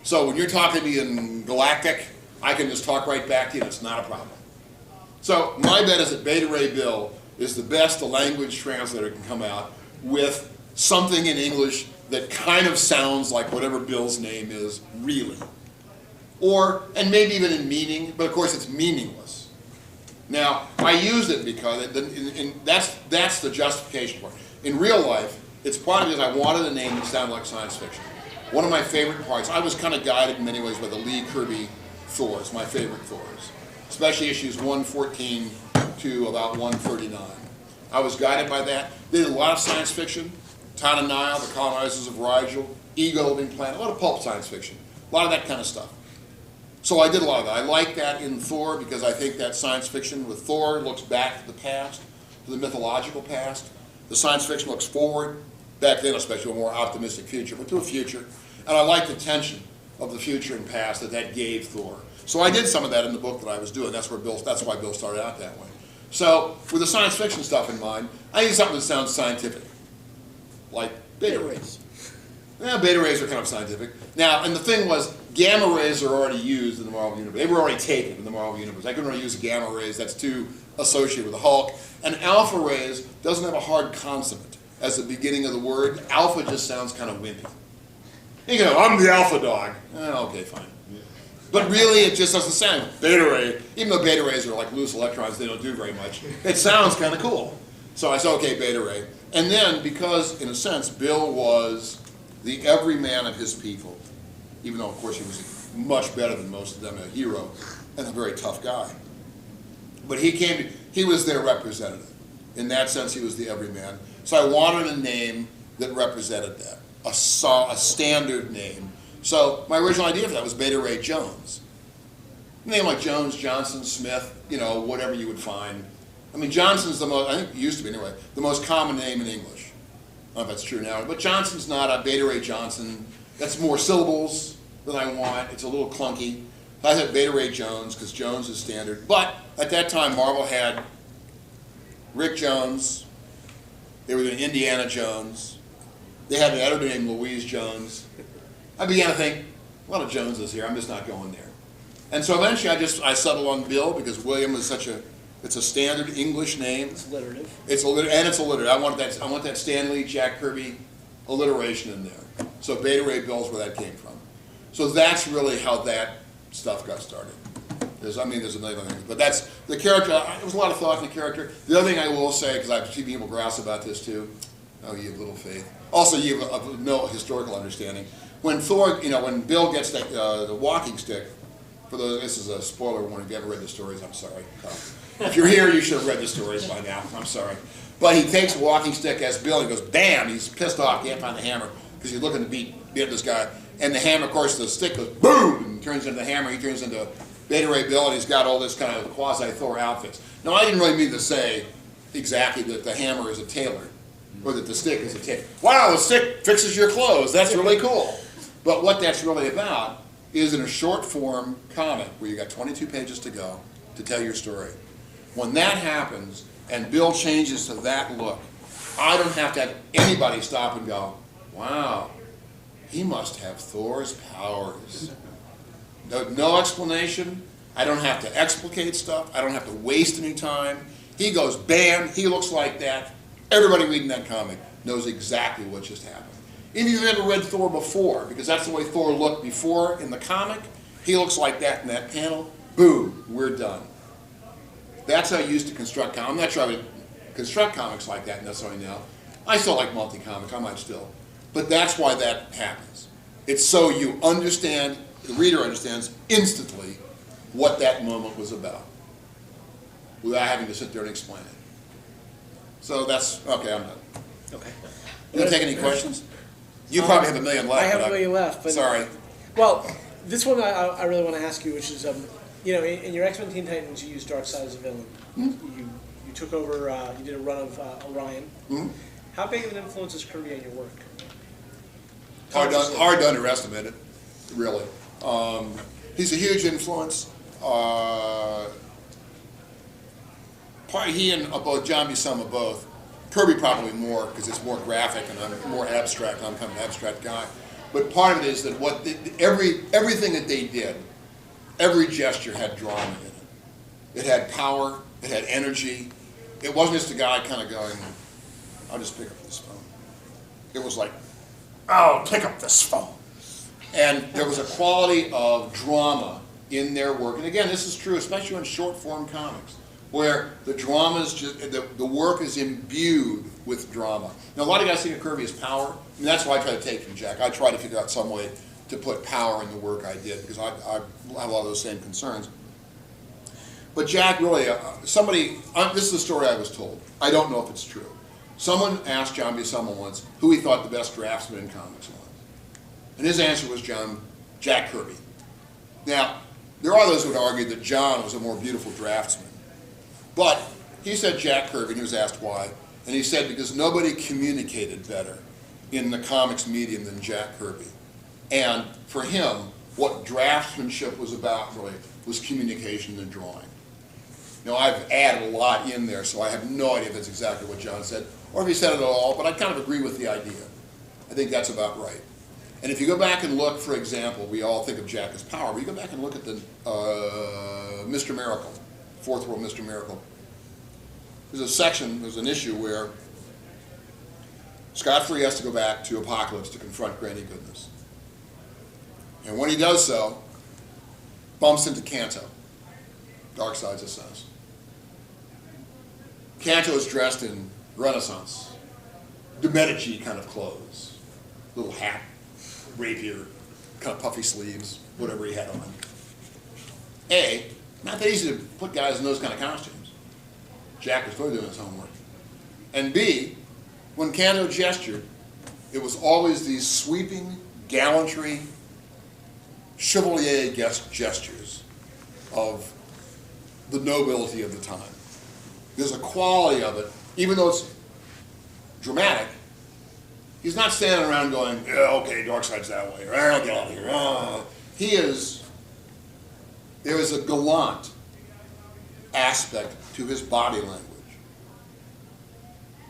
So when you're talking to me in Galactic, I can just talk right back to you, and it's not a problem. So my bet is that Beta Ray Bill is the best a language translator can come out with something in English that kind of sounds like whatever Bill's name is, really. And maybe even in meaning, but of course it's meaningless. Now, I used it because that's the justification for it. In real life, it's probably because I wanted a name that sounded like science fiction. One of my favorite parts, I was kind of guided in many ways by the Lee Kirby Thors, my favorite Thors. Especially issues 114 to about 139. I was guided by that. They did a lot of science fiction. Town of Nile, The Colonizers of Rigel, Ego Living Planet, a lot of pulp science fiction. A lot of that kind of stuff. So I did a lot of that. I like that in Thor because I think that science fiction with Thor looks back to the past, to the mythological past. The science fiction looks forward, back then especially a more optimistic future, but to a future. And I like the tension of the future and past that gave Thor. So I did some of that in the book that I was doing. That's why Bill started out that way. So with the science fiction stuff in mind, I need something that sounds scientific, like beta rays. Beta rays are kind of scientific. Now, and the thing was, gamma rays are already used in the Marvel Universe. They were already taken in the Marvel Universe. I couldn't really use gamma rays. That's too associated with the Hulk. And alpha rays doesn't have a hard consonant as the beginning of the word. Alpha just sounds kind of wimpy. I'm the alpha dog. Okay, fine. But really, it just doesn't sound beta ray. Even though beta rays are like loose electrons, they don't do very much. It sounds kind of cool. So I said, okay, beta ray. And then, because in a sense, Bill was the everyman of his people, even though, of course, he was much better than most of them, a hero and a very tough guy. But he was their representative. In that sense, he was the everyman. So I wanted a name that represented that, a standard name. So my original idea for that was Beta Ray Jones. A name like Jones, Johnson, Smith, whatever you would find. I mean, Johnson's the most, I think it used to be anyway, the most common name in English. I don't know if that's true now, but Johnson's not a Beta Ray Johnson. That's more syllables than I want. It's a little clunky. I said Beta Ray Jones because Jones is standard. But at that time, Marvel had Rick Jones. They were doing Indiana Jones. They had an editor named Louise Jones. I began to think, a lot of Joneses here, I'm just not going there. And so eventually I settled on Bill because William is it's a standard English name. It's alliterative. It's alliterative. I want that Stan Lee, Jack Kirby alliteration in there. So Beta Ray Bill's where that came from. So that's really how that stuff got started. There's a million things, but that's the character. There was a lot of thought in the character. The other thing I will say, because I've seen people grouse about this too, oh, you have little faith. Also, you have no historical understanding. When Thor, when Bill gets the walking stick, for those, this is a spoiler warning. If you haven't read the stories, I'm sorry. If you're here, you should have read the stories by now. I'm sorry. But he takes a walking stick as Bill, and he goes, bam! He's pissed off. He can't find the hammer because he's looking to beat up this guy. And the hammer, of course, the stick goes boom and turns into the hammer. He turns into Beta Ray Bill, and he's got all this kind of quasi-Thor outfits. Now, I didn't really mean to say exactly that the hammer is a tailor, or that the stick is a tailor. Wow, the stick fixes your clothes. That's really cool. But what that's really about is in a short form comic where you got 22 pages to go to tell your story. When that happens and Bill changes to that look, I don't have to have anybody stop and go, wow, he must have Thor's powers. No explanation. I don't have to explicate stuff. I don't have to waste any time. He goes, bam, he looks like that. Everybody reading that comic knows exactly what just happened. Even if you've never read Thor before, because that's the way Thor looked before in the comic, he looks like that in that panel. Boom, we're done. That's how I used to construct comics. I'm not trying to construct comics like that necessarily now. I still like monthly comics, I might still. But that's why that happens. It's so you understand, the reader understands instantly what that moment was about, without having to sit there and explain it. So that's, okay, I'm done. Okay. You gonna take any questions? You probably have a million left. I have but a million left. But sorry. Well, this one I really want to ask you, which is, you know, in your X-Men Teen Titans, you used Darkseid as a villain. Mm-hmm. You took over, you did a run of Orion. Mm-hmm. How big of an influence is Kirby on your work? Hard to underestimate it, really. He's a huge influence. He and both John Buscema both. Kirby probably more because it's more graphic and I'm more abstract. I'm kind of an abstract guy. But part of it is that everything that they did, every gesture had drama in it. It had power. It had energy. It wasn't just a guy kind of going, "I'll just pick up this phone." It was like, "Oh, pick up this phone." And there was a quality of drama in their work. And again, this is true, especially in short form comics, where the drama is just, the work is imbued with drama. Now, a lot of guys think of Kirby as power, and that's why I try to take from Jack. I try to figure out some way to put power in the work I did, because I have a lot of those same concerns. But Jack really, this is a story I was told. I don't know if it's true. Someone asked John Buscema once who he thought the best draftsman in comics was. And his answer was Jack Kirby. Now, there are those who would argue that John was a more beautiful draftsman. But he said Jack Kirby, and he was asked why. And he said because nobody communicated better in the comics medium than Jack Kirby. And for him, what draftsmanship was about really was communication and drawing. Now, I've added a lot in there, so I have no idea if that's exactly what John said, or if he said it at all, but I kind of agree with the idea. I think that's about right. And if you go back and look, for example, we all think of Jack as power, but you go back and look at the Mr. Miracle, Fourth World Mr. Miracle. There's an issue where Scott Free has to go back to Apocalypse to confront Granny Goodness. And when he does so, bumps into Kanto, Darkseid's assassin. Kanto is dressed in Renaissance, de Medici kind of clothes, little hat, rapier, kind of puffy sleeves, whatever he had on. Not that easy to put guys in those kind of costumes. Jack was clearly doing his homework. And B, when Kanto gestured, it was always these sweeping gallantry, chevalier gestures of the nobility of the time. There's a quality of it, even though it's dramatic. He's not standing around going, "Yeah, okay, Darkseid's that way," or "I'll get out of here." There is a gallant aspect to his body language.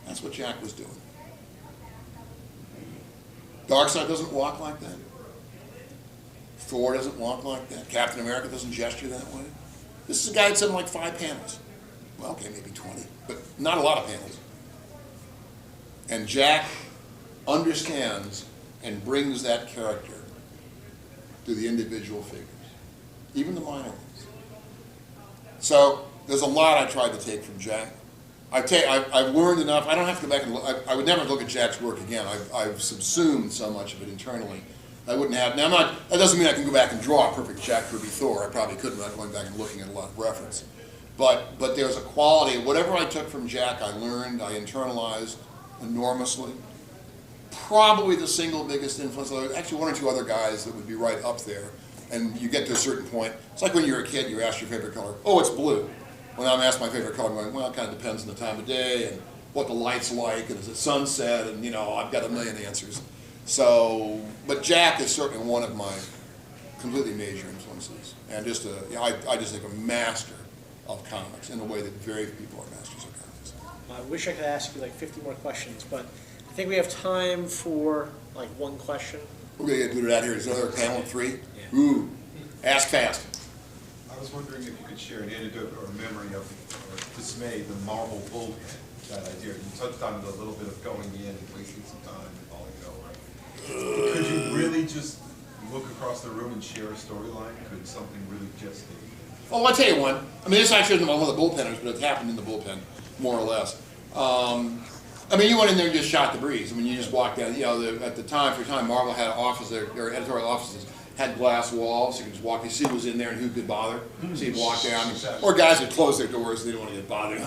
That's what Jack was doing. Darkseid doesn't walk like that. Thor doesn't walk like that. Captain America doesn't gesture that way. This is a guy that's in like 5 panels. Well, okay, maybe 20, but not a lot of panels. And Jack understands and brings that character to the individual figures, even the minor ones. So there's a lot I tried to take from Jack. I've learned enough. I don't have to go back and look. I would never look at Jack's work again. I've subsumed so much of it internally. I wouldn't have. Now, that doesn't mean I can go back and draw a perfect Jack Kirby Thor. I probably couldn't without going back and looking at a lot of reference. But there's a quality. Whatever I took from Jack, I learned, I internalized enormously. Probably the single biggest influence. Actually, 1 or 2 other guys that would be right up there. And you get to a certain point. It's like when you're a kid, you ask your favorite color. Oh, it's blue. When I'm asked my favorite color, I'm going, well, it kind of depends on the time of day and what the light's like, and is it sunset, and I've got a million answers. So, but Jack is certainly one of my completely major influences, and I just think a master of comics in a way that very few people are masters of comics. I wish I could ask you like 50 more questions, but I think we have time for like 1 question. We're going to get it out here. Is there another panel of 3? Yeah. Ooh, ask fast. I was wondering if you could share an anecdote or a memory of, or dismay, the Marvel bullpen, that idea. You touched on it a little bit of going in and wasting some time and falling over. Could you really just look across the room and share a storyline? Could something really just be? Oh, I'll tell you one. I mean, this actually isn't one of the bullpenners, but it happened in the bullpen, more or less. I mean, you went in there and just shot the breeze. I mean, you just walked down. You know, at the time, Marvel had offices, their editorial offices had glass walls. You could just walk. You see who was in there and who could bother. So you'd walk down, or guys would close their doors. So they didn't want to get bothered.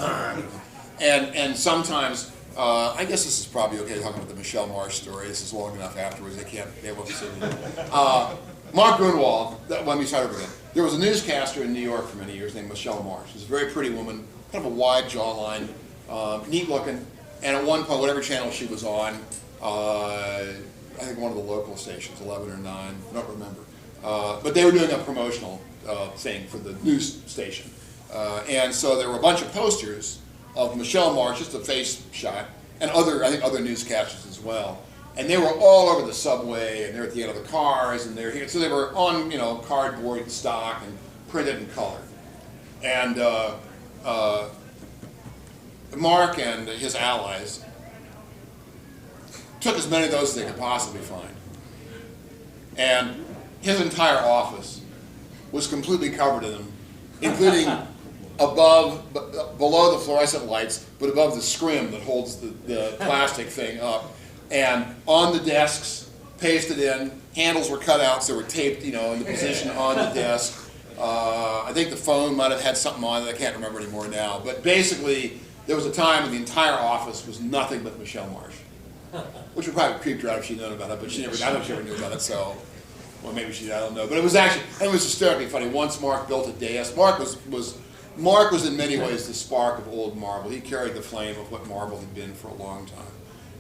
And sometimes, I guess this is probably okay talking about the Michelle Marsh story. This is long enough afterwards. They won't see it. Mark Grunwald. Let me start over again. There was a newscaster in New York for many years named Michelle Marsh. She was a very pretty woman, kind of a wide jawline, neat looking. And at one point, whatever channel she was on, I think one of the local stations, 11 or 9, I don't remember. But they were doing a promotional thing for the news station. And so there were a bunch of posters of Michelle Marsh, just a face shot, and I think other newscasters as well. And they were all over the subway, and they're at the end of the cars, and they're here. So they were on, cardboard stock and printed in color. And Mark and his allies took as many of those as they could possibly find. And his entire office was completely covered in them, including below the fluorescent lights, but above the scrim that holds the plastic thing up. And on the desks, pasted in, handles were cut out, so they were taped, in the position on the desk. I think the phone might have had something on it, I can't remember anymore now. But basically, there was a time when the entire office was nothing but Michelle Marsh, which would probably creeped her out if she'd known about it, but I don't know if she ever knew about it, so, well, maybe she did, I don't know. But it was hysterically funny. Once Mark built a dais. Mark was in many ways the spark of old Marvel. He carried the flame of what Marvel had been for a long time.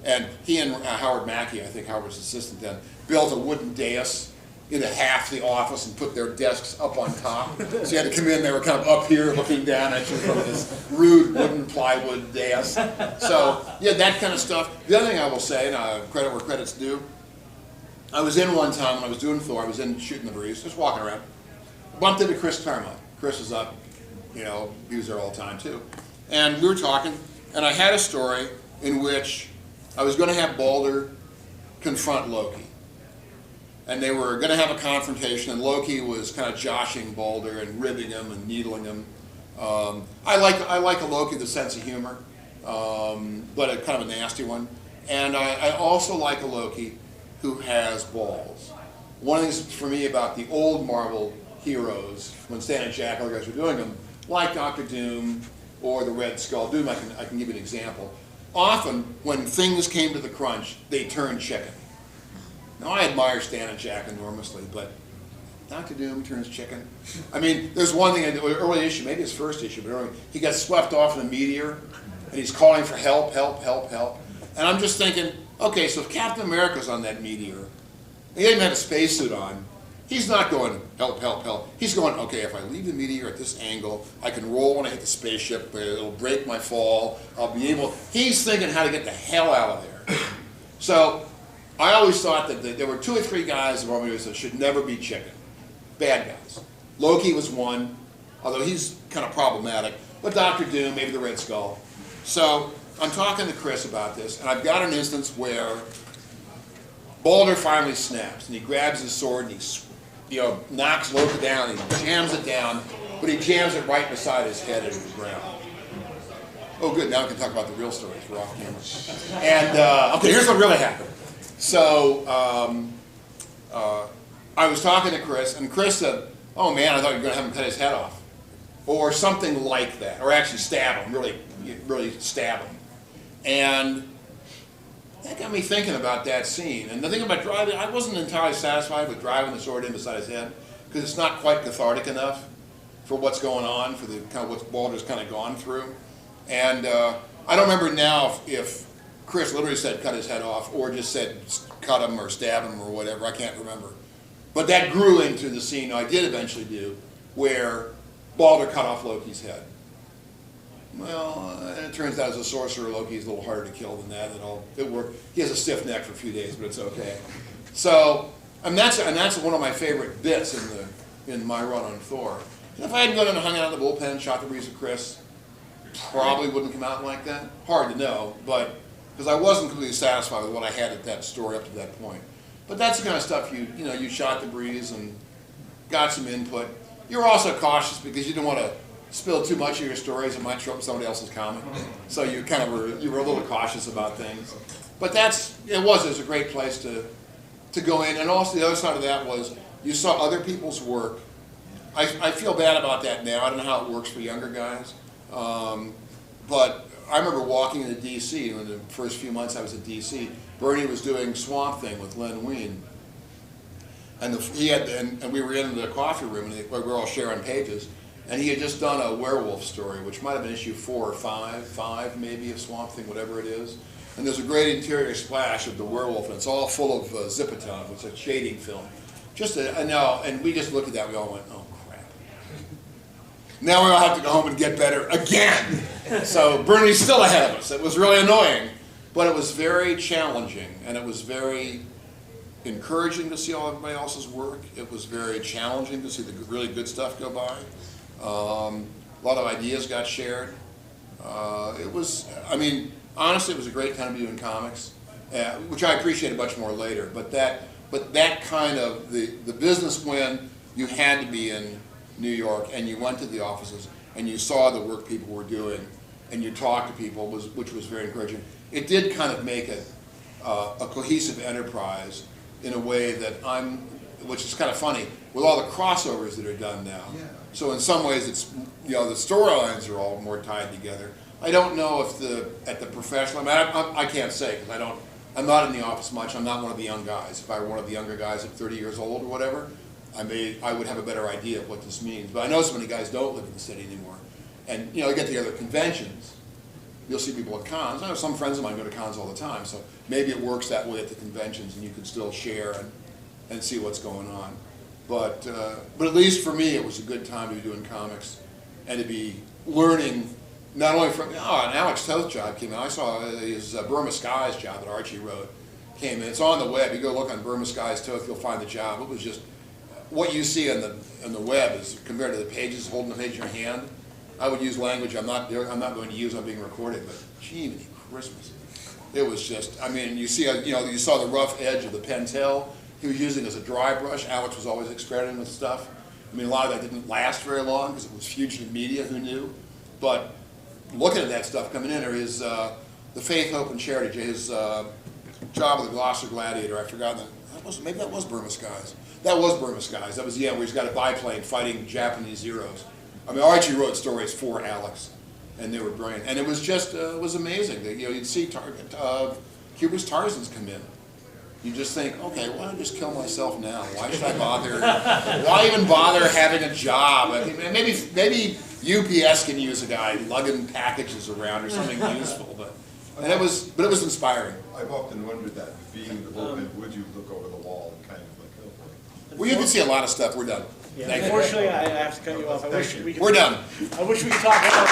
And he and Howard Mackey, I think Howard's assistant then, built a wooden dais into half the office and put their desks up on top. So you had to come in, they were kind of up here looking down at you from this rude wooden plywood dais. So, yeah, that kind of stuff. The other thing I will say, and credit where credit's due, I was in one time when I was doing Thor, I was in shooting the breeze, just walking around. Bumped into Chris Claremont. Chris was up, he was there all the time too. And we were talking, and I had a story in which I was going to have Balder confront Loki. And they were going to have a confrontation, and Loki was kind of joshing Balder and ribbing him and needling him. I like a Loki with a sense of humor, but a kind of a nasty one. And I also like a Loki who has balls. One of the things for me about the old Marvel heroes, when Stan and Jack and other guys were doing them, like Dr. Doom or the Red Skull, Doom, I can give you an example. Often, when things came to the crunch, they turned chicken. Now, I admire Stan and Jack enormously, but Dr. Doom turns chicken. I mean, there's one thing in the early issue, maybe his first issue, but early, he got swept off in a meteor, and he's calling for help, help, help, help. And I'm just thinking, okay, so if Captain America's on that meteor, and he doesn't have a spacesuit on, he's not going, help, help, help. He's going, okay, if I leave the meteor at this angle, I can roll when I hit the spaceship, but it'll break my fall, I'll be able... He's thinking how to get the hell out of there. So, I always thought that there were 2 or 3 guys in Marvel that should never be chicken. Bad guys. Loki was one, although he's kind of problematic, but Dr. Doom, maybe the Red Skull. So, I'm talking to Chris about this, and I've got an instance where Balder finally snaps, and he grabs his sword, and he knocks Loki down, and he jams it down, but he jams it right beside his head into the ground. Oh, good, now we can talk about the real stories. We're off camera. And, okay, here's what really happened. So, I was talking to Chris, and Chris said, oh man, I thought you were going to have him cut his head off. Or something like that. Or actually stab him, really stab him. And that got me thinking about that scene. And the thing about driving, I wasn't entirely satisfied with driving the sword in beside his head, because it's not quite cathartic enough for what's going on, for the kind of what Balder's kind of gone through. And I don't remember now if Chris literally said cut his head off, or just said cut him or stab him or whatever, I can't remember. But that grew into the scene I did eventually do, where Balder cut off Loki's head. Well, it turns out as a sorcerer, Loki's a little harder to kill than that. It worked. He has a stiff neck for a few days, but it's okay. So, and that's one of my favorite bits in my run on Thor. And if I hadn't gone and hung out in the bullpen and shot the breeze with Chris, probably wouldn't come out like that. Hard to know, but because I wasn't completely satisfied with what I had at that story up to that point. But that's the kind of stuff you shot the breeze and got some input. You're also cautious because you don't want to spill too much of your stories, it might show up in somebody else's comic. So you kind of were a little cautious about things. But it was a great place to go in. And also the other side of that was you saw other people's work. I feel bad about that now. I don't know how it works for younger guys. But I remember walking into D.C. in the first few months I was at D.C. Bernie was doing Swamp Thing with Len Wein. And we were in the coffee room, and we were all sharing pages. And he had just done a werewolf story, which might have been issue 4 or 5 maybe of Swamp Thing, whatever it is. And there's a great interior splash of the werewolf, and it's all full of Zipatone. It's a shading film. And we just looked at that. We all went, "Oh crap! Now we all have to go home and get better again." So Bernie's still ahead of us. It was really annoying, but it was very challenging, and it was very encouraging to see all everybody else's work. It was very challenging to see the really good stuff go by. A lot of ideas got shared. Honestly, it was a great time to be doing comics, which I appreciated much more later. But that kind of the business when you had to be in New York and you went to the offices and you saw the work people were doing and you talked to people, which was very encouraging. It did kind of make it a cohesive enterprise in a way that which is kind of funny, with all the crossovers that are done now. Yeah. So in some ways it's, the storylines are all more tied together. I don't know if at the professional, I can't say because I'm not in the office much. I'm not one of the young guys. If I were one of the younger guys at 30 years old or whatever, I would have a better idea of what this means. But I know so many guys don't live in the city anymore. And you get together at conventions. You'll see people at cons. I know some friends of mine go to cons all the time, so maybe it works that way at the conventions and you can still share and see what's going on. But at least for me, it was a good time to be doing comics and to be learning not only from, an Alex Toth job came in. I saw his Burma Skies job that Archie wrote came in. It's on the web. You go look on Burma Skies Toth, you'll find the job. It was just, what you see on the web is compared to the pages, holding the page in your hand. I would use language I'm not going to use on being recorded, but gee, Christmas. It was just, you see, you saw the rough edge of the Pentel he was using as a dry brush. Alex was always experimenting with stuff. A lot of that didn't last very long because it was fugitive media, who knew? But looking at that stuff coming in, or his, the Faith, Hope, and Charity, his job with the Gloucester Gladiator, I forgot maybe that was Burma Skies. That was Burma Skies. That was the end where he's got a biplane fighting Japanese heroes. Archie wrote stories for Alex, and they were brilliant. And it was just, it was amazing. You'd see Kubrick's Tarzans come in. You just think, okay, why don't I just kill myself now? Why should I bother? Why even bother having a job? Maybe UPS can use a guy lugging packages around or something useful. But it was inspiring. I've often wondered that, being the bullpen, would you look over the wall and kind of like, oh, Well, you can see a lot of stuff. We're done. Yeah, unfortunately, I have to cut you off. We're done. I wish we could talk about